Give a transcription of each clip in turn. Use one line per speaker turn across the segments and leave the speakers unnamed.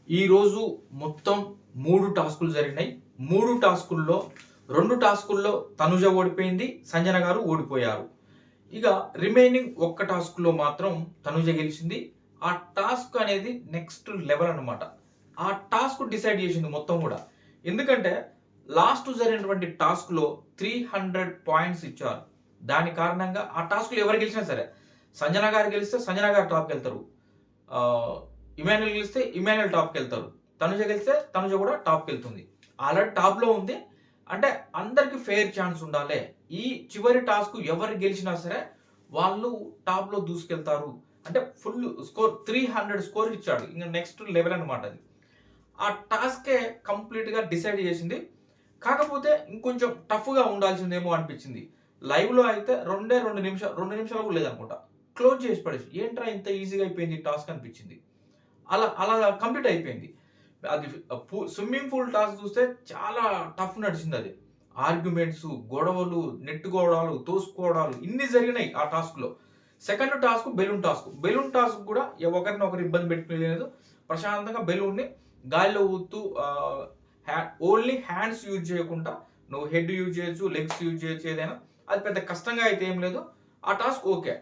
ఈరోజు మొత్తం 3 టాస్కులు జరిగినాయి. 3 టాస్కుల్లో 2 టాస్కుల్లో తనుజ ఓడిపోయింది. సంజన గారు ఓడిపోయారు. ఇక రిమైనింగ్ ఒక్క టాస్క్‌లో మాత్రం తనుజ గెలిచింది. ఆ టాస్క్ అనేది నెక్స్ట్ లెవెల్ అన్నమాట. ఆ టాస్క్ డిసైడ్ చేసింది మొత్తం గూడా. ఎందుకంటే లాస్ట్ జరిగినటువంటి టాస్క్‌లో 300 పాయింట్స్ ఇచ్చారు. దాని కారణంగా ఆ టాస్క్‌లో ఎవరు గెలిచినా సరే, సంజన గారు గెలిస్తే సంజన గారు టాప్‌కెళ్తారు. ఆహ్, ఇమాన్యుల్ గెలిస్తే ఇమాన్యుల్ టాప్‌కెళ్తారు. తనుజ గెలిస్తే తనుజ కూడా టాప్‌కెళ్తుంది. ఆల్రెడీ టాప్‌లో ఉంది. అంటే అందరికి ఫెయిర్ ఛాన్స్ ఉండాలి. ఈ చివరి టాస్క్ ఎవరు గెలిచినా సరే వాళ్ళు టాప్‌లో దూసుకెళ్తారు. అంటే ఫుల్ స్కోర్ 300 స్కోర్ ఇచ్చాడు. ఇంక నెక్స్ట్ లెవెల్ అన్నమాట అది. ఆ టాస్కే కంప్లీట్‌గా డిసైడ్ చేసింది. కాకపోతే ఇంకొంచెం టఫ్‌గా ఉండాల్సిందేమో అనిపించింది. లైవ్‌లో అయితే 2 నిమిషాలు కూడా లేదనుకుంటా. క్లోజ్ చేసి పడేసి ఏంట్రా ఇంత ఈజీగా అయిపోయింది ఈ టాస్క్ అనిపించింది. అలా కంప్లీట్ అయిపోయింది. అది స్విమ్మింగ్ పూల్ టాస్క్ చూస్తే చాలా టఫ్ నడిచిందది. ఆర్గ్యుమెంట్స్, గొడవలు, నెట్టుకోవడాలు, తోసుకోవడాలు ఇన్ని జరిగినాయి ఆ టాస్క్‌లో. Second task balloon task. Balloon task కూడా ఒకరినొకరు ఇబ్బంది పెట్టుకోలేదు. ప్రశాంతంగా బెలూన్‌ని గాలిలో ఊదుతూ ఓన్లీ హ్యాండ్స్ యూజ్ చేయకుండా నువ్వు హెడ్ యూజ్ చేయొచ్చు, లెగ్స్ యూజ్ చేయొచ్చు ఏదైనా. అది పెద్ద కష్టంగా అయితే ఏం లేదు. ఆ టాస్క్ ఓకే.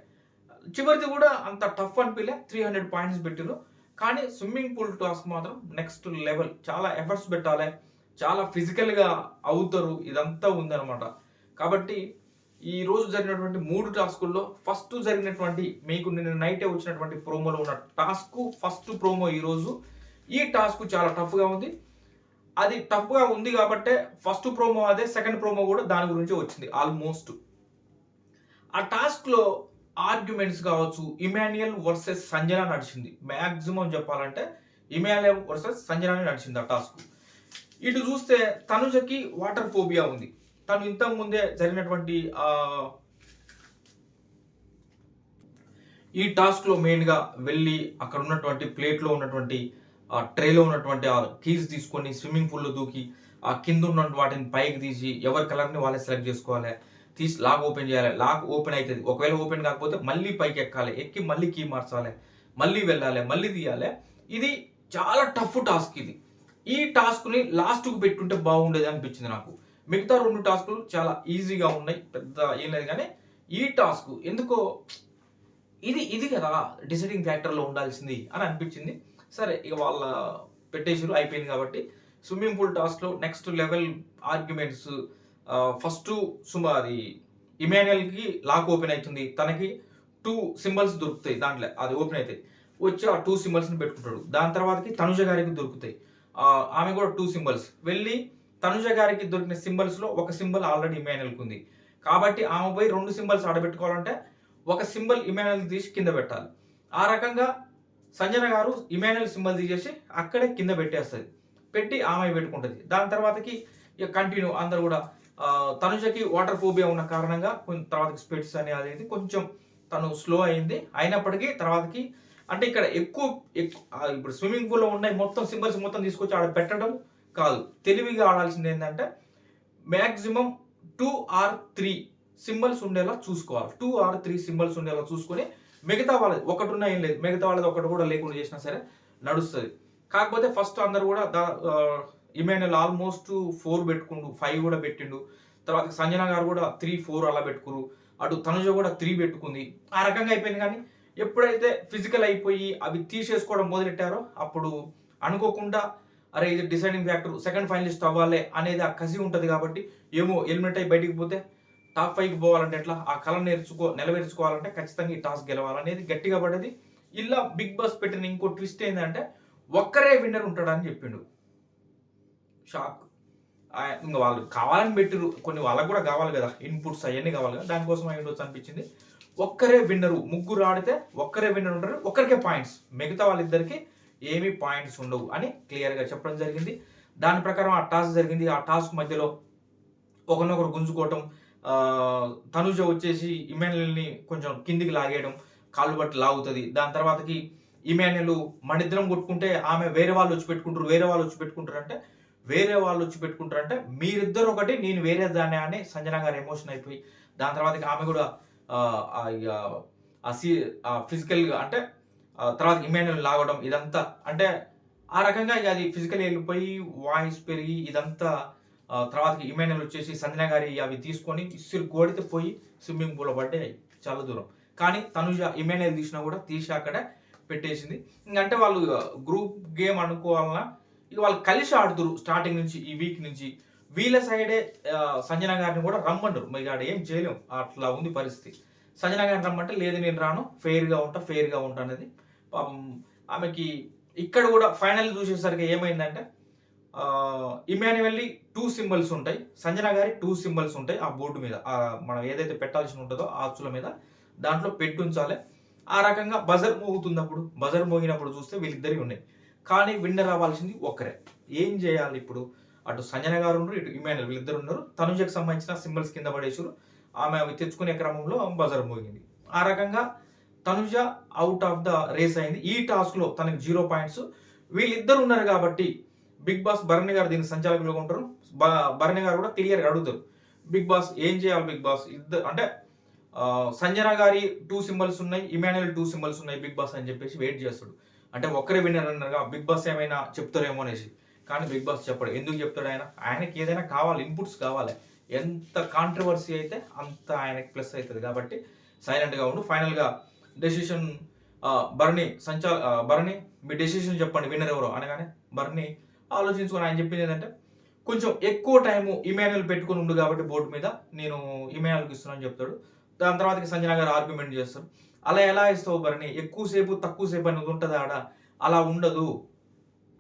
చివరిది కూడా అంత టఫ్ అనిపియలే. 300 పాయింట్స్ పెట్టిర్రు. కానీ స్విమ్మింగ్ పూల్ టాస్క్ మాత్రం నెక్స్ట్ లెవెల్. చాలా ఎఫర్ట్స్ పెట్టాలి. చాలా ఫిజికల్‌గా అవుతారు. ఇదంతా ఉందన్నమాట. కాబట్టి ఈ రోజు జరిగినటువంటి 3 టాస్కుల్లో ఫస్ట్ జరిగినటువంటి మీకు నిన్న నైటే వచ్చినటువంటి ప్రోమోలో ఉన్న టాస్క్ ఫస్ట్ ప్రోమో ఈరోజు. ఈ టాస్క్ చాలా టఫ్‌గా ఉంది. అది టఫ్‌గా ఉంది కాబట్టే ఫస్ట్ ప్రోమో అదే, సెకండ్ ప్రోమో కూడా దాని గురించే వచ్చింది ఆల్‌మోస్ట్. ఆ టాస్క్‌లో ఆర్గ్యుమెంట్స్ కావచ్చు, ఇమాన్యుయల్ వర్సెస్ సంజన నడిచింది. మాక్సిమం చెప్పాలంటే ఇమాన్యుయల్ వర్సెస్ సంజననే నడిచింది ఆ టాస్క్. ఇటు చూస్తే తనుజకి వాటర్ ఫోబియా ఉంది. తను ఇంతకు ముందే జరిగినటువంటి ఈ టాస్క్‌లో మెయిన్‌గా వెళ్ళి అక్కడ ఉన్నటువంటి ప్లేట్‌లో ఉన్నటువంటి ట్రేలో ఉన్నటువంటి ఆ కీస్ తీసుకొని స్విమ్మింగ్ పూల్‌లో దూకి ఆ కింద ఉన్న వాటిని పైకి తీసి ఎవరి కలర్‌ని వాళ్ళే సెలెక్ట్ చేసుకోవాలి. తీసి లాక్ ఓపెన్ చేయాలి. లాక్ ఓపెన్ అయితది. ఒకవేళ ఓపెన్ కాకపోతే మళ్ళీ పైకి ఎక్కాలి. ఎక్కి మళ్ళీ కీ మార్చాలి. మళ్ళీ వెళ్ళాలి. మళ్ళీ తీయాలి. ఇది చాలా టఫ్ టాస్క్ ఇది. ఈ టాస్క్‌ని లాస్ట్‌కి పెట్టుంటే బాగుండేది అనిపించింది నాకు. మిగతా 2 టాస్క్‌లు చాలా ఈజీగా ఉన్నాయి. పెద్ద ఏం లేదు గానీ ఈ టాస్క్ ఎందుకో ఇది కదా డిసైడింగ్ ఫ్యాక్టర్‌లో ఉండాల్సింది అని అనిపించింది. సరే ఇక వాళ్ళ పెట్టేసిర్రు అయిపోయింది కాబట్టి స్విమ్మింగ్ పూల్ టాస్క్‌లో నెక్స్ట్ లెవెల్ ఆర్గ్యుమెంట్స్ ఫస్టు అది ఇమాన్యుయల్‌కి లాక్ ఓపెన్ అయితుంది. తనకి 2 సింబల్స్ దొరుకుతాయి దాంట్లో. అది ఓపెన్ అయితాయి. వచ్చి ఆ 2 సింబల్స్‌ని పెట్టుకుంటాడు. దాని తర్వాతకి తనుజ గారికి దొరుకుతాయి. ఆమె కూడా 2 సింబల్స్. వెళ్ళి తనుజ గారికి దొరికిన సింబల్స్‌లో ఒక సింబల్ ఆల్రెడీ ఇమాన్యుయల్‌కి ఉంది. కాబట్టి ఆమె పోయి 2 సింబల్స్ ఆడబెట్టుకోవాలంటే ఒక సింబల్ ఇమాన్యుయల్ తీసి కింద పెట్టాలి. ఆ రకంగా సంజన గారు ఇమాన్యుయల్ సింబల్ తీసేసి అక్కడే కింద పెట్టేస్తది. పెట్టి ఆమె పెట్టుకుంటది. దాని తర్వాతకి ఇక కంటిన్యూ అందరూ కూడా తనుజకి వాటర్ ఫోబియా ఉన్న కారణంగా తర్వాతకి స్పెట్స్ అని అది ఇది కొంచెం తను స్లో అయింది. అయినప్పటికీ తర్వాతకి అంటే ఇక్కడ ఇప్పుడు స్విమ్మింగ్ పూల్‌లో ఉన్నాయి మొత్తం సింబల్స్ మొత్తం తీసుకొచ్చి ఆడ పెట్టడం కాదు. తెలివిగా ఆడాల్సింది ఏందంటే మాక్సిమం 2 ఆర్ 3 సింబల్స్ ఉండేలా చూసుకోవాలి. 2 ఆర్ 3 సింబల్స్ ఉండేలా చూసుకొని మిగతా వాళ్ళది ఒకటి ఉన్నా ఏం లేదు. మిగతా వాళ్ళది ఒకటి కూడా లేకుండా చేసినా సరే నడుస్తది. కాకపోతే ఫస్ట్ అందరూ కూడా ఇమాన్యుయల్ ఆల్మోస్ట్ 4 పెట్టుకుండు. 5 కూడా పెట్టిండు. తర్వాత సంజన గారు కూడా 3, 4 అలా పెట్టుకుర్రు. అటు తనుజ కూడా 3 పెట్టుకుంది. ఆ రకంగా అయిపోయింది కానీ ఎప్పుడైతే ఫిజికల్ అయిపోయి అవి తీసేసుకోవడం మొదలెట్టారో అప్పుడు అనుకోకుండా అరే ఇది డిసైడింగ్ ఫ్యాక్టర్ సెకండ్ ఫైనలిస్ట్ అవ్వాలి అనేది ఆ కసి ఉంటది కాబట్టి ఏమో ఎలిమినేట్ అయ్యి బయటికి పోతే టాప్ 5కి పోవాలంటే ఎట్లా? ఆ కళ నెరవేర్చుకోవాలంటే ఖచ్చితంగా ఈ టాస్క్ గెలవాలనేది గట్టిగా పడ్డది. ఇలా బిగ్ బాస్ పెట్టిన ఇంకో ట్విస్ట్ ఏందంటే ఒక్కరే విన్నర్ ఉంటాడని చెప్పిండు. షాక్. ఇంక వాళ్ళు కావాలని పెట్టిర్రు. కొన్ని వాళ్ళకి కూడా కావాలి కదా! ఇన్‌పుట్స్ అయన్నీ కావాలి కదా! దానికోసం అయ్యుండొచ్చు అనిపించింది. ఒక్కరే విన్నరు. ముగ్గురు ఆడితే ఒక్కరే విన్నర్ ఉంటారు. ఒక్కరికే పాయింట్స్. మిగతా వాళ్ళిద్దరికీ ఏమీ పాయింట్స్ ఉండవు అని క్లియర్‌గా చెప్పడం జరిగింది. దాని ప్రకారం ఆ టాస్క్ జరిగింది. ఆ టాస్క్ మధ్యలో ఒకరినొకరు గుంజుకోవటం, తనుజ వచ్చేసి ఇమాన్యుయల్‌ని కొంచెం కిందికి లాగేయడం, కాళ్ళు పట్టి లాగుతది. దాని తర్వాతకి ఇమాన్యుయల్ మనిద్దరం కొట్టుకుంటే ఆమె వేరే వాళ్ళొచ్చి పెట్టుకుంటారు, వేరే వాళ్ళొచ్చి పెట్టుకుంటారంటే, వేరే వాళ్ళొచ్చి పెట్టుకుంటారంటే మీరిద్దరు ఒకటి నేను వేరే దాన్నే అని సంజన గారు ఎమోషన్ అయిపోయి, దాని తర్వాతకి ఆమె కూడా ఇగ ఫిజికల్‌గా అంటే తర్వాత ఇమాన్యుయల్ లాగడం ఇదంతా అంటే ఆ రకంగా ఇక అది ఫిజికల్లీ వెళ్ళిపోయి వాయిస్ పెరిగి ఇదంతా తర్వాతకి ఇమాన్యుయల్ వచ్చేసి సంజన గారి అవి తీసుకొని ఇసురు గోడితే పోయి స్విమ్మింగ్ పూల్‌లో పడ్డాయి చాలా దూరం. కానీ తనుజ ఇమాన్యుయల్ తీసినా కూడా తీసి అక్కడ పెట్టేసింది. ఇంకంటే వాళ్ళు గ్రూప్ గేమ్ అనుకోవాలన్నా ఇక వాళ్ళు కలిసి ఆడుతుర్రు స్టార్టింగ్ నుంచి ఈ వీక్ నుంచి. వీళ్ళ సైడే సంజన గారిని కూడా రమ్మన్నారు. మరి ఆడ ఏం చేయలేం. అట్లా ఉంది పరిస్థితి. సంజన గారిని రమ్మంటే లేదు నేను రాను ఫెయిర్‌గా ఉంటా అనేది. పాపం ఆమెకి ఇక్కడ కూడా ఫైనల్ చూసేసరికి ఏమైందంటే ఇమాన్యుయల్‌వి 2 సింబల్స్ ఉంటాయి. సంజన గారి 2 సింబల్స్ ఉంటాయి ఆ బోర్డు మీద. మనం ఏదైతే పెట్టాల్సి ఉంటదో ఆ అచ్చుల మీద దాంట్లో పెట్టుంచాలి. ఆ రకంగా బజర్ మోగుతున్నప్పుడు బజర్ మోగినప్పుడు చూస్తే వీళ్ళిద్దరివి ఉన్నాయి. కానీ విన్నర్ అవ్వాల్సింది ఒక్కరే. ఏం చేయాలి ఇప్పుడు? అటు సంజన గారు ఉన్నారు, ఇటు ఇమాన్యుయల్ వీళ్ళిద్దరు ఉన్నారు. తనుజకు సంబంధించిన సింబల్స్ కింద పడేసారు. ఆమె అవి తెచ్చుకునే క్రమంలో బజర్ మోగింది. ఆ రకంగా Tanuja out of the race అయింది. ఈ టాస్క్‌లో తనకి 0 పాయింట్స్. వీళ్ళిద్దరు ఉన్నారు కాబట్టి బిగ్ బాస్ భరణి గారు దీనికి సంచాలకులుగా ఉంటారు. భరణి గారు కూడా క్లియర్‌గా అడుగుతారు. బిగ్ బాస్ ఏం చేయాలి బిగ్ బాస్? అంటే సంజన గారి 2 సింబల్స్ ఉన్నాయి. ఇమాన్యుయల్ 2 సింబల్స్ ఉన్నాయి బిగ్ బాస్ అని చెప్పేసి వెయిట్ చేస్తాడు. అంటే ఒక్కరే విన్నర్ అన్నారుగా బిగ్ బాస్ ఏమైనా చెప్తారేమో అనేసి. కానీ బిగ్ బాస్ చెప్పడు. ఎందుకు చెప్తాడు ఆయన? ఆయనకి ఏదైనా కావాలి, ఇన్పుట్స్ కావాలి. ఎంత కాంట్రవర్సీ అయితే అంత ఆయనకి ప్లస్ అవుతుంది కాబట్టి సైలెంట్‌గా ఉండు. ఫైనల్‌గా డెసిషన్ భరణి మీ డెసిషన్ చెప్పండి విన్నర్ ఎవరో అనగానే భరణి ఆలోచించుకొని ఆయన చెప్పింది ఏంటంటే కొంచెం ఎక్కువ టైము ఇమాన్యుయల్ పెట్టుకుని ఉండు కాబట్టి బోర్డు మీద నేను ఇమాన్యుయల్కి ఇస్తున్నాను చెప్తాడు. దాని తర్వాతకి సంజన గారు ఆర్గ్యుమెంట్ చేస్తారు. అలా ఎలా ఇస్తావు భరణి? ఎక్కువసేపు తక్కువసేపు అనేది ఉంటుంది ఆడ. అలా ఉండదు.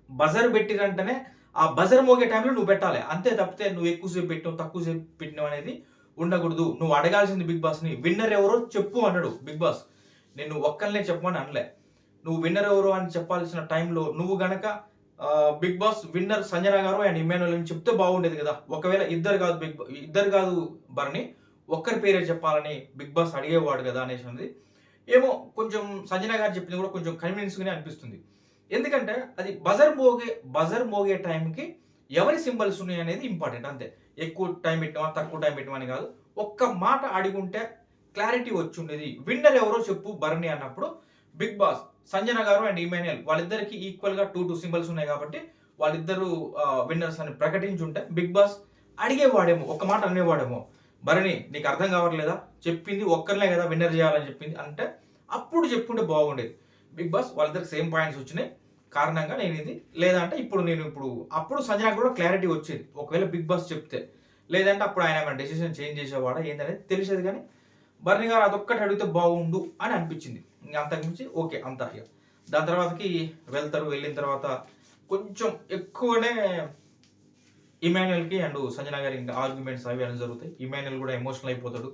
బజర్ పెట్టిరంటేనే ఆ బజర్ మోగే టైంలో నువ్వు పెట్టాలి. అంతే తప్పితే నువ్వు ఎక్కువసేపు పెట్టినావు తక్కువసేపు పెట్టినావు అనేది ఉండకూడదు. నువ్వు అడగాల్సింది బిగ్ బాస్ని విన్నర్ ఎవరో చెప్పు అన్నాడు బిగ్ బాస్. నేను ఒక్కరినే చెప్పమని అనలే. నువ్వు విన్నర్ ఎవరో అని చెప్పాల్సిన టైంలో నువ్వు గనక బిగ్ బాస్ విన్నర్ సంజన గారు అండ్ ఇమాన్యుయల్ అని చెప్తే బాగుండేది కదా. ఒకవేళ ఇద్దరు కాదు భరణి ఒక్కరి పేరే చెప్పాలని బిగ్ బాస్ అడిగేవాడు కదా అనేసి ఉంది. ఏమో కొంచెం సంజన గారు చెప్పింది కూడా కొంచెం కన్విన్స్గానే అనిపిస్తుంది. ఎందుకంటే అది బజర్ మోగే టైంకి ఎవరి సింబల్స్ ఉన్నాయి అనేది ఇంపార్టెంట్ అంతే. ఎక్కువ టైం పెట్టినావా తక్కువ టైం పెట్టినామని కాదు. ఒక్క మాట అడిగుంటే క్లారిటీ వచ్చి ఉండేది. విన్నర్ ఎవరో చెప్పు భరణి అన్నప్పుడు బిగ్ బాస్ సంజన గారు అండ్ ఇమాన్యుయల్ వాళ్ళిద్దరికి ఈక్వల్గా 2 సింబల్స్ ఉన్నాయి కాబట్టి వాళ్ళిద్దరూ విన్నర్స్ అని ప్రకటించుంటే బిగ్ బాస్ అడిగేవాడేమో, ఒక మాట అనేవాడేమో. భరణి నీకు అర్థం కావట్లేదా? చెప్పింది ఒక్కరినే కదా విన్నర్ చేయాలని చెప్పింది అంటే అప్పుడు చెప్పుంటే బాగుండేది. బిగ్ బాస్ వాళ్ళిద్దరికి సేమ్ పాయింట్స్ వచ్చినాయి కారణంగా నేను ఇది లేదంటే అప్పుడు సంజన కూడా క్లారిటీ వచ్చేది ఒకవేళ బిగ్ బాస్ చెప్తే. లేదంటే అప్పుడు ఆయన ఏమైనా డెసిషన్ చేంజ్ చేసేవాడా ఏందనేది తెలిసేది. కానీ భరణి గారు అదొక్కటి అడిగితే బాగుండు అని అనిపించింది. ఇంకా అంతకుమించి ఓకే అంతా ఇక దాని తర్వాతకి వెళ్ళిన తర్వాత కొంచెం ఎక్కువనే ఇమాన్యుయల్కి అండ్ సంజన గారి ఇంకా ఆర్గ్యుమెంట్స్ అవి అని జరుగుతాయి. ఇమాన్యుయల్ కూడా ఎమోషనల్ అయిపోతాడు.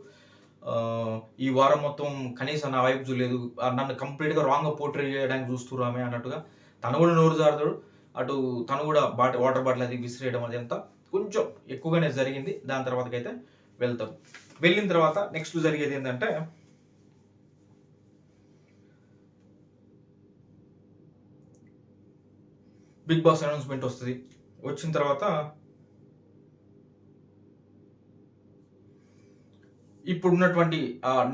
ఈ వారం మొత్తం కనీసం నా వైపు చూడలేదు, నన్ను కంప్లీట్గా రాంగ్గా పోర్ట్రే చేయడానికి చూస్తున్నారు ఆమె అన్నట్టుగా తను కూడా నోరు జారుతాడు. అటు తను కూడా వాటర్ బాటిల్ అది విసిరేయడం అది అంతా కొంచెం ఎక్కువగానే జరిగింది. దాని తర్వాతకైతే వెళ్తారు. వెళ్ళిన తర్వాత నెక్స్ట్ జరిగేది ఏంటంటే బిగ్ బాస్ అనౌన్స్మెంట్ వస్తుంది. వచ్చిన తర్వాత ఇప్పుడున్నటువంటి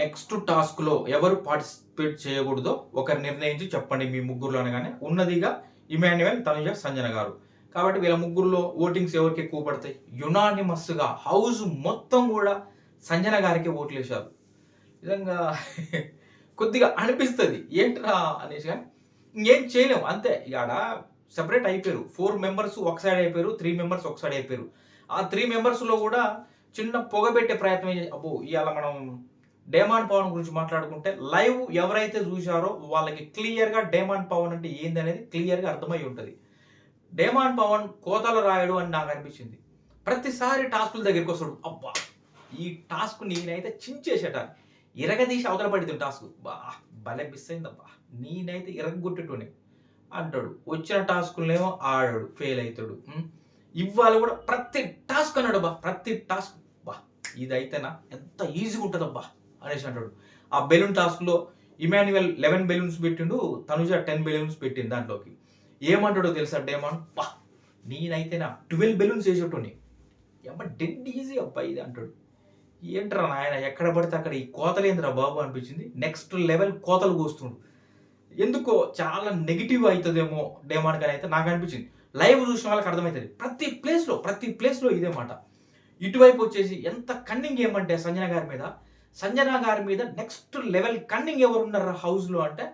నెక్స్ట్ టాస్క్లో ఎవరు పార్టిసిపేట్ చేయకూడదో ఒకరు నిర్ణయించి చెప్పండి మీ ముగ్గురులో అనగానే ఉన్నదిగా ఇమాన్యుయల్, తనుజ, సంజన గారు. కాబట్టి వీళ్ళ ముగ్గురులో ఓటింగ్స్ ఎవరికి ఎక్కువ పడతాయి? యునానిమస్గా హౌస్ మొత్తం కూడా సంజన గారికి ఓట్లు వేశారు. నిజంగా కొద్దిగా అనిపిస్తుంది ఏంట్రా అనేసి. కానీ ఇంకేం చేయలేము అంతే. ఆడ సెపరేట్ అయిపోయారు. 4 మెంబర్స్ ఒక సైడ్ అయిపోయారు, 3 మెంబర్స్ ఒక సైడ్ అయిపోయారు. ఆ 3 మెంబర్స్లో కూడా చిన్న పొగబెట్టే ప్రయత్నం అబ్బో ఇవాళ మనం డేమాన్ పవన్ గురించి మాట్లాడుకుంటే లైవ్ ఎవరైతే చూశారో వాళ్ళకి క్లియర్గా డేమాన్ పవన్ అంటే ఏంది అనేది క్లియర్గా అర్థమై ఉంటుంది. డేమాన్ పవన్ కోతలు రాయడు అని నాకు అనిపించింది. ప్రతిసారి టాస్కుల దగ్గరికి వస్తాడు. అబ్బా ఈ టాస్క్ నేనైతే చించేసేట ఇరగదీసి అవతల పడింది టాస్క్ భలే మిస్ అయిందబ్బా నేనైతే ఇరగొట్టేటోనే అంటాడు. వచ్చిన టాస్కులనేమో ఆడాడు, ఫెయిల్ అవుతాడు. ఇవాళ కూడా ప్రతి టాస్క్ అన్నాడు బా, ప్రతి టాస్క్ బా ఇదైతేనా ఎంత ఈజీగా ఉంటుందబ్బా అనేసి అంటాడు. ఆ బెలూన్ టాస్క్లో ఇమాన్యుయల్ 11 బెలూన్స్ పెట్టిండు, తనుజ 10 బెలూన్స్ పెట్టింది. దాంట్లోకి ఏమంటాడో తెలుసా డేమాన్? బా నేనైతేనా 12 బెలూన్స్ వేసేటోని అబ్బా డెడ్ ఈజీ అబ్బా ఇది అంటాడు. ఏంట్రా నాయన ఎక్కడ పడితే అక్కడ ఈ కోతలేంద్రా బాబు అనిపించింది. నెక్స్ట్ లెవెల్ కోతలు కోస్తుండు. ఎందుకో చాలా నెగిటివ్ అవుతుందేమో డేమాన్ గాని అయితే నాకు అనిపించింది. లైవ్ చూసిన వాళ్ళకి అర్థమవుతుంది. ప్రతి ప్లేస్‌లో ఇదే మాట. ఇటువైపు వచ్చేసి ఎంత కన్నింగ్ ఏమంటే సంజన గారి మీద నెక్స్ట్ లెవెల్ కన్నింగ్ ఎవరున్నారు హౌస్‌లో అంటే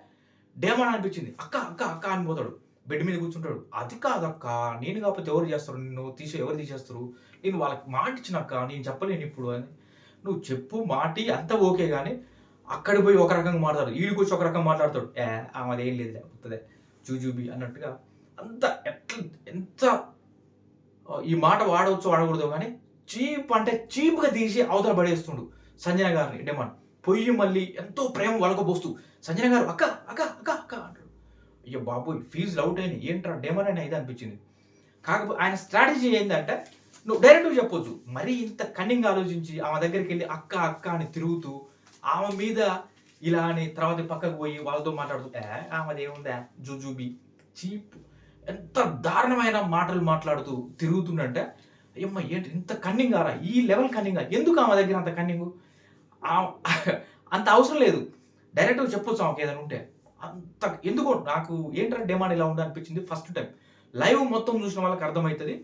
డేమాన్ అనిపించింది. అక్క, అక్క, అక్క అని పోతాడు. బెడ్ మీద కూర్చుంటాడు. అది కాదక్క, నేను కాకపోతే ఎవరు చేస్తారు నిన్ను? ఎవరు తీసేస్తారు? నేను వాళ్ళకి మాట ఇచ్చినక్క, నేను చెప్పలేను ఇప్పుడు అని. నువ్వు చెప్పు మాటి అంతా ఓకే గానీ, అక్కడికి పోయి ఒక రకంగా మాట్లాడతాడు. ఈడికొచ్చి ఒక రకంగా మాట్లాడతాడు. ఆమెదేం లేదులే ఉత్తదే జూజూబీ అన్నట్టుగా అంత ఎంత ఈ మాట వాడవచ్చో వాడకూడదో గానీ చీప్ అంటే చీప్‌గా తీసి అవతల పడేస్తుండు సంజన గారిని డేమాన్. పొయ్యి మళ్ళీ ఎంతో ప్రేమ ఒలకబోస్తూ సంజన గారు అక్క, అక్క, అక్క, అక్క అంటాడు. అయ్య బాబోయ్! ఫీజులు అవుట్ అయినాయి. ఏంట్రా డేమాన్ అని ఇది అనిపించింది. కాకపోతే ఆయన స్ట్రాటజీ ఏందంటే నువ్వు డైరెక్ట్‌గా చెప్పొచ్చు. మరీ ఇంత కన్నింగ్ ఆలోచించి ఆమె దగ్గరికెళ్ళి అక్క, అక్క అని తిరుగుతూ ఆమె మీద ఇలా అని తర్వాత పక్కకు పోయి వాళ్ళతో మాట్లాడుతూ ఆమెదేముందా జుజుబి చీప్ ఎంత దారుణమైన మాటలు మాట్లాడుతూ తిరుగుతుండంటే అయ్యమ్మ ఏంటి ఇంత కన్నింగారా? ఈ లెవెల్ కన్నింగా? ఎందుకు ఆమె దగ్గర అంత కన్నింగు? అంత అవసరం లేదు. డైరెక్ట్‌గా చెప్పొచ్చు ఆమెకి ఏదైనా ఉంటే. అంత ఎందుకో నాకు ఏంట్రా డేమాన్ ఇలా ఉందనిపించింది ఫస్ట్ టైం. లైవ్ మొత్తం చూసిన వాళ్ళకి అర్థమైతది.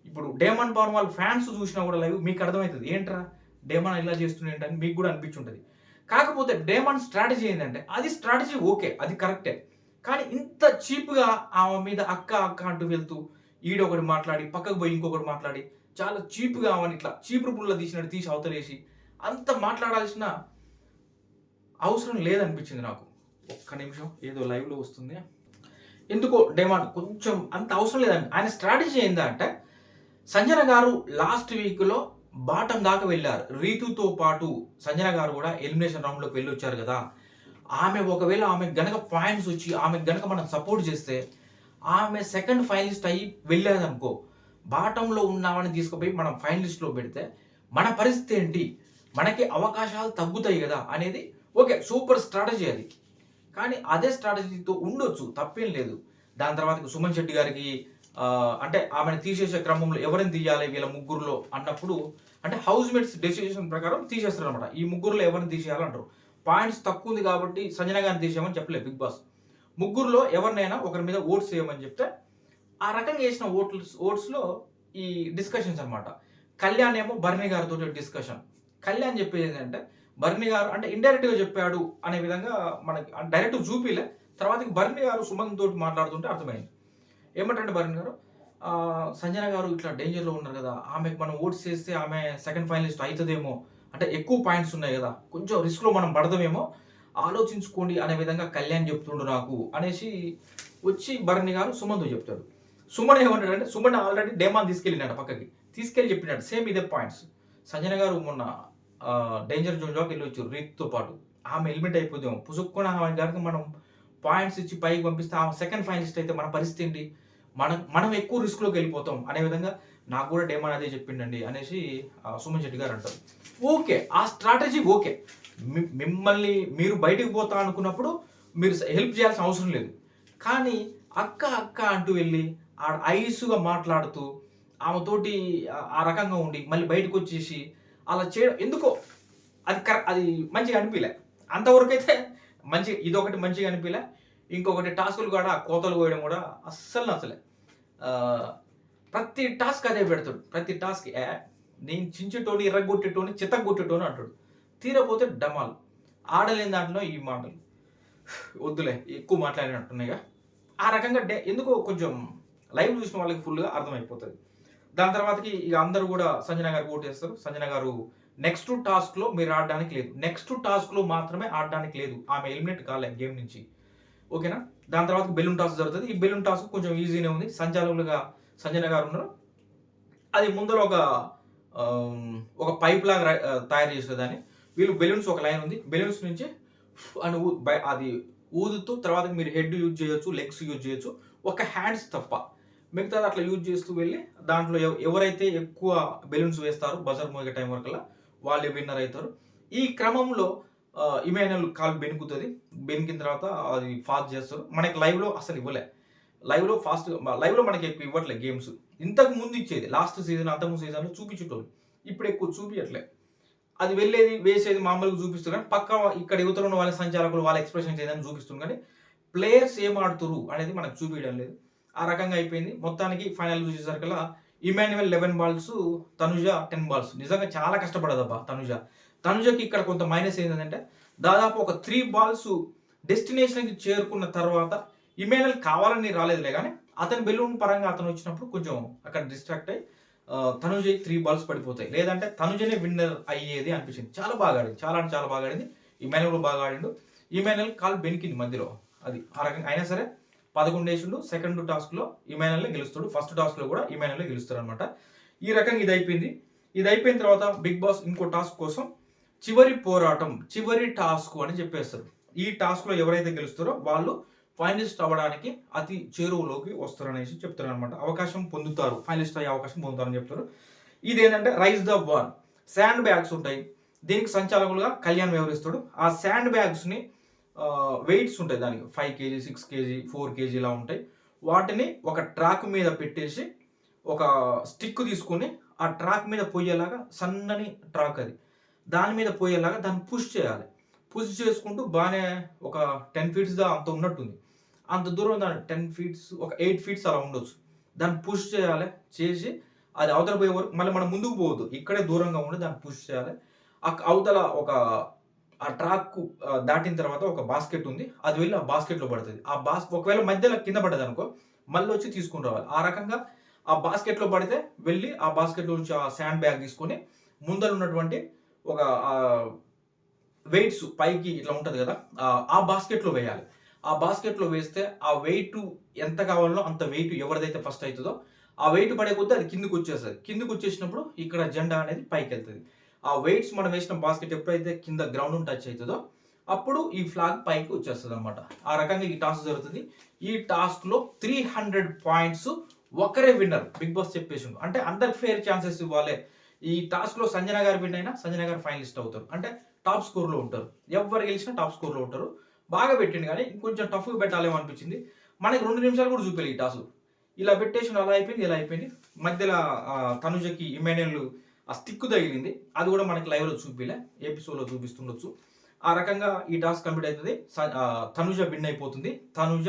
ఇప్పుడు డేమాన్ పవన్ వాళ్ళ ఫ్యాన్స్ చూసినా కూడా లైవ్ మీకు అర్థమైతది. ఏంట్రా డేమాన్ ఇలా చేస్తుండేంటని మీకు కూడా అనిపించుంటది. కాకపోతే డేమాన్ స్ట్రాటజీ ఏంటంటే అది స్ట్రాటజీ ఓకే. అది కరెక్టే. కానీ ఇంత చీప్‌గా ఆమె మీద అక్క, అక్క అంటూ వెళ్తూ ఈడొకటి మాట్లాడి, పక్కకు పోయి ఇంకొకటి మాట్లాడి, చాలా చీప్‌గా ఆమెని ఇట్లా చీపురు పుల్ల తీసినట్టు తీసి అవతలేసి, అంత మాట్లాడాల్సిన అవసరం లేదనిపించింది నాకు. ఒక్క నిమిషం ఏదో లైవ్‌లో వస్తుంది. ఎందుకో డేమాన్ కొంచెం అంత అవసరం లేదండి. ఆయన స్ట్రాటజీ ఏందంటే సంజన గారు లాస్ట్ వీక్‌లో బాటమ్ దాకా వెళ్లారు. రీతుతో పాటు సంజన గారు కూడా ఎలిమినేషన్ రౌండ్‌లోకి వెళ్ళొచ్చారు కదా! ఒకవేళ ఆమెకు గనక పాయింట్స్ వచ్చి ఆమెకు గనక మనం సపోర్ట్ చేస్తే ఆమె సెకండ్ ఫైనలిస్ట్ అయ్యి వెళ్ళాదనుకో, బాటంలో ఉన్నామని తీసుకుపోయి మనం ఫైనలిస్ట్‌లో పెడితే మన పరిస్థితి ఏంటి? మనకి అవకాశాలు తగ్గుతాయి కదా! అనేది ఓకే. సూపర్ స్ట్రాటజీ అది. కానీ అదే స్ట్రాటజీతో ఉండొచ్చు. తప్పేం లేదు. దాని తర్వాత సుమన్ శెట్టి గారికి అంటే ఆమెను తీసేసే క్రమంలో ఎవరిని తీయాలి వీళ్ళ ముగ్గురులో అన్నప్పుడు అంటే హౌస్ మేట్స్ డెసిషన్ ప్రకారం తీసేస్తారనమాట. ఈ ముగ్గురులో ఎవరిని తీసేయాలంటారు. పాయింట్స్ తక్కువ ఉంది కాబట్టి సంజన గారిని తీసేయమని చెప్పలేదు బిగ్ బాస్. ముగ్గురులో ఎవరినైనా ఒకరి మీద ఓట్స్ వేయమని చెప్తే ఆ రకంగా వేసిన ఓట్స్‌లో ఈ డిస్కషన్స్ అనమాట. కళ్యాణ్ ఏమో బర్నీ గారితోటి డిస్కషన్. కళ్యాణ్ చెప్పేది ఏంటంటే బర్నీ గారు అంటే ఇండైరెక్ట్‌గా చెప్పాడు అనే విధంగా మనకి డైరెక్ట్‌గా చూపియలే. తర్వాతకి బర్నీ గారు సుమన్ తోటి మాట్లాడుతుంటే అర్థమైంది. ఏమంటారంటే బర్నీ గారు సంజన గారు ఇట్లా డేంజర్‌లో ఉన్నారు కదా! ఆమెకు మనం ఓట్స్ ఏస్తే ఆమె సెకండ్ ఫైనలిస్ట్ అయితదేమో. అంటే ఎక్కువ పాయింట్స్ ఉన్నాయి కదా! కొంచెం రిస్క్‌లో మనం పడదామేమో ఆలోచించుకోండి అనే విధంగా కళ్యాణ్ చెప్తుండు నాకు అనేసి వచ్చి భరణి గారు సుమన్‌తో చెప్తాడు. సుమన్ ఏమంటాడంటే సుమన్ ఆల్రెడీ డేమాన్ తీసుకెళ్ళినాడు పక్కకి. తీసుకెళ్ళి చెప్పినాడు సేమ్ ఇదే పాయింట్స్. సంజన గారు మొన్న డేంజర్ జోన్‌లోకి వెళ్ళొచ్చు రీత్‌తో పాటు. ఆమె ఎలిమినేట్ అయిపోద్దేమో. పుసుక్కున ఆమె గనక మనం పాయింట్స్ ఇచ్చి పైకి పంపిస్తే ఆమె సెకండ్ ఫైనలిస్ట్ అయితే మన పరిస్థితి ఏంటి? మనం ఎక్కువ రిస్క్‌లోకి వెళ్ళిపోతాం అనే విధంగా నాకు కూడా డేమాన్ అదే చెప్పిండండి అనేసి సుమన్ శెట్టి గారు అంటారు. ఓకే. ఆ స్ట్రాటజీ ఓకే. మిమ్మల్ని మీరు బయటికి పోతా అనుకున్నప్పుడు మీరు హెల్ప్ చేయాల్సిన అవసరం లేదు. కానీ అక్క, అక్క అంటూ వెళ్ళి ఐసుగా మాట్లాడుతూ ఆమెతోటి ఆ రకంగా ఉండి మళ్ళీ బయటకొచ్చేసి అలా చేయడం ఎందుకో అది మంచిగా అనిపియలే. అంతవరకైతే ఇదొకటి మంచిగా అనిపియలే. ఇంకొకటి టాస్కులు కూడా కోతలు కోయడం కూడా అస్సలు నచ్చలే. ప్రతి టాస్క్ అదే పెడతాడు. ప్రతి టాస్క్ నేను చించేటోని, ఇరగ్గొట్టేటోని, చితగ్గొట్టేటోని అంటాడు. తీరపోతే డమాల్. ఆడలేని దాంట్లో ఈ మాటలు. వద్దులే ఎక్కువ మాట్లాడినట్టున్నాయిగా. ఆ రకంగా ఎందుకో కొంచెం లైవ్ చూసిన వాళ్ళకి ఫుల్‌గా అర్థమైపోతది. దాని తర్వాతకి ఇక అందరూ కూడా సంజన గారికి ఓటేస్తారు. సంజన గారు నెక్స్ట్ టాస్క్‌లో మీరు ఆడడానికి లేదు. నెక్స్ట్ టాస్క్‌లో మాత్రమే ఆడడానికి లేదు. ఆమె ఎలిమినేట్ కాలే గేమ్ నుంచి. ఓకేనా? దాని తర్వాత బెలూన్ టాస్ జరుగుతది. ఈ బెలూన్ టాస్క్ కొంచెం ఈజీనే ఉంది. సంచాలకులుగా సంజన గారు ఉన్నారు. అది ముందర ఒక పైప్ లాగా తయారు చేసేదాన్ని. వీళ్ళు బెలూన్స్ ఒక లైన్ ఉంది. బెలూన్స్ నుంచి అని అది ఊదుతూ తర్వాత మీరు హెడ్ యూజ్ చేయొచ్చు, లెగ్స్ యూజ్ చేయొచ్చు. ఒక హ్యాండ్స్ తప్ప. మిగతాది అట్లా యూజ్ చేస్తూ వెళ్ళి దాంట్లో ఎవరైతే ఎక్కువ బెలూన్స్ వేస్తారో బజర్ మోగే టైం వరకల్లా వాళ్ళే విన్నర్ అవుతారు. ఈ క్రమంలో ఇమాన్యుయల్ కాలు బెణుకుతది. బెణికిన తర్వాత అది ఫాస్ట్ చేస్తారు. మనకి లైవ్‌లో అసలు ఇవ్వలే. లైవ్‌లో మనకి ఎక్కువ ఇవ్వట్లే గేమ్స్. ఇంతకు ముందు ఇచ్చేది. లాస్ట్ సీజన్ అంతకుముందు సీజన్‌లో చూపించేటోళ్ళు. ఇప్పుడు ఎక్కువ చూపియట్లే. అది వెళ్ళేది, వేసేది మామూలుగా చూపిస్తారు కానీ ఇక్కడ యువతలో ఉన్న వాళ్ళ సంచాలకులు వాళ్ళ ఎక్స్‌ప్రెషన్స్ ఏదైనా చూపిస్తుంది కానీ ప్లేయర్స్ ఏం ఆడుతురు అనేది మనకు చూపించడం లేదు. ఆ రకంగా అయిపోయింది. మొత్తానికి ఫైనల్ చూసేసరికల్లా ఇమాన్యుయల్ 11 బాల్స్, తనుజ 10 బాల్స్. నిజంగా చాలా కష్టపడదబ్బా తనుజ. తనుజకి ఇక్కడ కొంత మైనస్ ఏంటంటే దాదాపు ఒక 3 బాల్స్ డెస్టినేషన్‌కి చేరుకున్న తర్వాత ఇమాన్యుయల్ కావాలని రాలేదులే గానీ అతని బెలూన్ పరంగా అతను వచ్చినప్పుడు కొంచెం అక్కడ డిస్ట్రాక్ట్ అయ్యి తనుజ 3 బాల్స్ పడిపోతాయి. లేదంటే తనుజనే విన్నర్ అయ్యేది అనిపించింది. చాలా బాగా ఆడింది. చాలా అంటే చాలా బాగా ఆడింది. ఇమాన్యుయల్ కూడా బాగా ఆడిండు. ఇమాన్యుయల్ కాలు బెనికింది మధ్యలో. అది ఆ రకంగా అయినా సరే 11 వేసిండు. సెకండ్ టాస్క్‌లో ఇమాన్యుయలే గెలుస్తాడు. ఫస్ట్ టాస్క్‌లో కూడా ఇమాన్యుయలే గెలుస్తారనమాట. ఈ రకంగా ఇది అయిపోయింది. ఇది అయిపోయిన తర్వాత బిగ్ బాస్ ఇంకో టాస్క్ కోసం చివరి పోరాటం, చివరి టాస్క్ అని చెప్పేస్తారు. ఈ టాస్క్‌లో ఎవరైతే గెలుస్తారో వాళ్ళు ఫైనలిస్ట్ అవ్వడానికి అతి చేరువలోకి వస్తారనేసి చెప్తారనమాట. అవకాశం పొందుతారు. ఫైనలిస్ట్ అయ్యే అవకాశం పొందుతారని చెప్తారు. ఇదేంటంటే raise the war. Sand bags ఉంటాయి. దీనికి సంచాలకులుగా కళ్యాణ్ వ్యవహరిస్తాడు. ఆ శాండ్ బ్యాగ్స్‌ని వెయిట్స్ ఉంటాయి దానికి 5 కేజీ, 6 కేజీ, 4 కేజీ ఇలా ఉంటాయి. వాటిని ఒక ట్రాక్ మీద పెట్టేసి ఒక స్టిక్ తీసుకొని ఆ ట్రాక్ మీద పోయేలాగా సన్నని ట్రాక్ అది. దాని మీద పోయేలాగా దాన్ని పుష్ చేయాలి. పుష్ చేసుకుంటూ బాగానే ఒక 10 ఫీట్స్ అంత ఉన్నట్టుంది. అంత దూరం దాన్ని 10 ఫీట్స్ ఒక 8 ఫీట్స్ అలా ఉండొచ్చు. దాన్ని పుష్ చేయాలి. చేసి అది అవతల పోయే వరకు మళ్ళీ మనం ముందుకు పోవద్దు. ఇక్కడే దూరంగా ఉండి దాన్ని పుష్ చేయాలి. అవతల ఒక ఆ ట్రాక్ దాటిన తర్వాత ఒక బాస్కెట్ ఉంది. అది వెళ్ళి ఆ బాస్కెట్‌లో పడతది. ఒకవేళ మధ్యలో కింద పడ్డదనుకో మళ్ళీ వచ్చి తీసుకొని రావాలి. ఆ రకంగా ఆ బాస్కెట్‌లో పడితే వెళ్ళి ఆ బాస్కెట్‌లో నుంచి ఆ శాండ్ బ్యాగ్ తీసుకొని ముందర ఉన్నటువంటి ఒక వెయిట్స్ పైకి ఇట్లా ఉంటది కదా! ఆ బాస్కెట్‌లో వేయాలి. ఆ బాస్కెట్‌లో వేస్తే ఆ వెయిట్ ఎంత కావాలో అంత వెయిట్ ఎవరిదైతే ఫస్ట్ అయితదో ఆ వెయిట్ పడే కొద్దీ అది కిందకొచ్చేస్తది. కిందకొచ్చేసినప్పుడు ఇక్కడ జెండా అనేది పైకెళ్తది. ఆ వెయిట్స్ మనం వేసిన బాస్కెట్ ఎప్పుడైతే కింద గ్రౌండ్‌ని టచ్ అయితదో అప్పుడు ఈ ఫ్లాగ్ పైకి వచ్చేస్తదనమాట. ఆ రకంగా ఈ టాస్క్ జరుగుతది. ఈ టాస్క్‌లో 300 పాయింట్స్ ఒకరే విన్నర్. Big boss చెప్పేసిండు. అంటే అందరికి ఫెయిర్ ఛాన్సెస్ ఇవ్వాలి. ఈ టాస్క్‌లో సంజన గారు విన్ అయినా సంజన గారు ఫైనలిస్ట్ అవుతారు. అంటే టాప్ స్కోర్‌లో ఉంటారు. ఎవ్వరు గెలిచినా టాప్ స్కోర్‌లో ఉంటారు. బాగా పెట్టిండు గానీ ఇంకొంచెం టఫ్‌గా పెట్టాలేమో అనిపించింది. మనకి 2 నిమిషాలు కూడా చూపియలే ఈ టాస్క్. ఇలా పెట్టేసిండు అలా అయిపోయింది, ఇలా అయిపోయింది. మధ్యలో తనుజకి ఇమాన్యుయల్ ఆ స్టిక్ తగిలింది. అది కూడా మనకి లైవ్‌లో చూపియలే. ఎపిసోడ్‌లో చూపిస్తుండొచ్చు. ఆ రకంగా ఈ టాస్క్ కంప్లీట్ అయితది. తనుజ విన్ అయిపోతుంది. తనుజ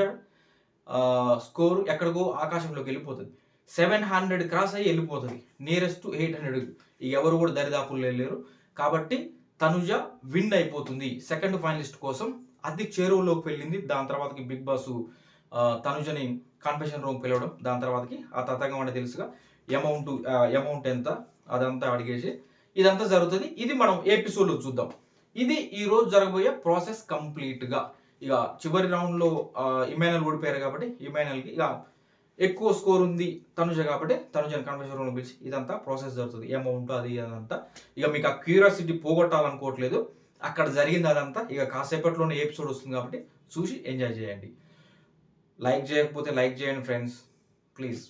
స్కోర్ ఎక్కడికో ఆకాశంలోకి వెళ్ళిపోతది. 700 క్రాస్ అయ్యి వెళ్ళిపోతది. నియరెస్ట్ 800 ఎవరు కూడా దరిదాపుల్లో లేరు. కాబట్టి తనుజ విన్ అయిపోతుంది. సెకండ్ ఫైనలిస్ట్ కోసం అతి చేరువలోకి వెళ్ళింది. దాని తర్వాతకి బిగ్ బాస్ తనుజని కన్ఫెషన్ రూమ్ పిలవడం. దాని తర్వాతకి ఆ తతంగం అంటే తెలుసుగా అమౌంట్ ఎంత అదంతా అడిగేసి ఇదంతా జరుగుతుంది. ఇది మనం ఎపిసోడ్‌లో చూద్దాం. ఇది ఈ రోజు జరగబోయే ప్రాసెస్ కంప్లీట్‌గా. ఇక చివరి రౌండ్‌లో ఇమాన్యుయల్ ఓడిపోయారు కాబట్టి ఇమాన్యుయల్‌కి ఇక ఎక్కువ స్కోర్ ఉంది తనుజ కాబట్టి తనుజని కన్ఫెషన్ రూమ్‌లో పిలిచి ఇదంతా ప్రాసెస్ జరుగుతుంది. అమౌంట్ అది అదంతా. ఇక మీకు ఆ క్యూరియాసిటీ పోగొట్టాలనుకోవట్లేదు. అక్కడ జరిగింది అదంతా. ఇక కాసేపట్లోనే ఎపిసోడ్ వస్తుంది కాబట్టి చూసి ఎంజాయ్ చేయండి. లైక్ చేయకపోతే లైక్ చేయండి ఫ్రెండ్స్. ప్లీజ్.